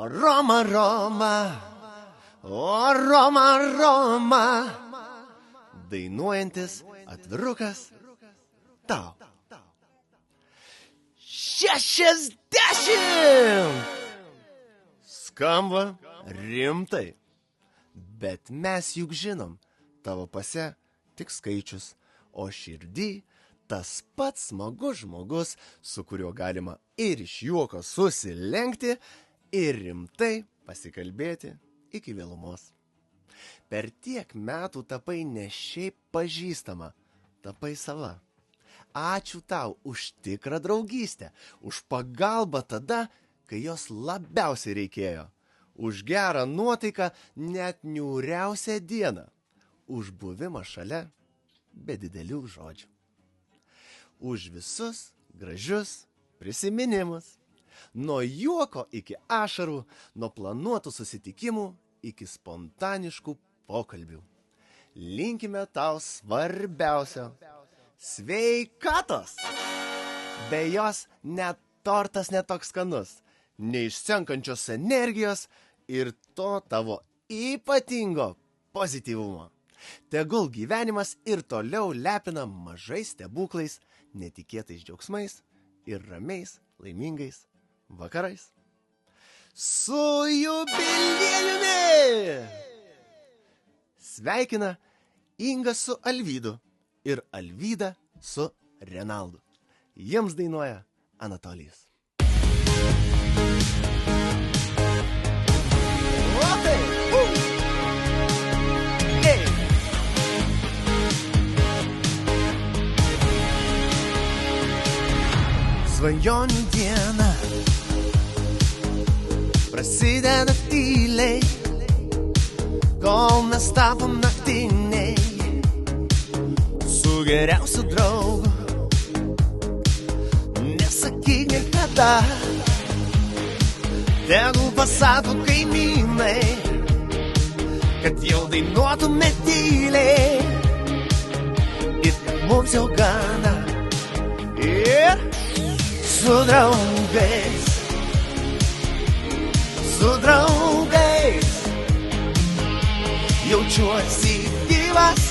Roma, Roma, o Roma, Roma, dainuojantis atvirukas tau. 60! Skamba rimtai. Bet mes juk žinom, tavo pase tik skaičius, o širdį tas pats smagus žmogus, su kuriuo galima ir iš juoko susilenkti, ir rimtai pasikalbėti iki vėlumos. Per tiek metų tapai ne šiaip pažįstama, tapai sava. Ačiū tau už tikrą draugystę, už pagalbą tada, kai jos labiausiai reikėjo, už gerą nuotaiką net niūriausią dieną, už buvimą šalia be didelių žodžių, už visus gražius prisiminimus, nuo juoko iki ašarų, nuo planuotų susitikimų iki spontaniškų pokalbių. Linkime tau svarbiausio – sveikatos! Be jos net tortas netoks skanus, neišsenkančios energijos ir to tavo ypatingo pozityvumo. Tegul gyvenimas ir toliau lepina mažais stebuklais, netikėtais džiaugsmais ir ramiais, laimingais vakarais. Su jubiliejumi! Sveikina Inga su Alvydu ir Alvyda su Renaldu. Jiems dainuoja Anatolijus. Svajonių diena prasideda tyliai, kol mes tapom naktiniai su geriausiu draugu. Nesakyk niekada, tegul pasako kaimynai, kad jau dainuotume tyliai ir kad mums jau gana. Ir su draugais jaučiuosi gyvas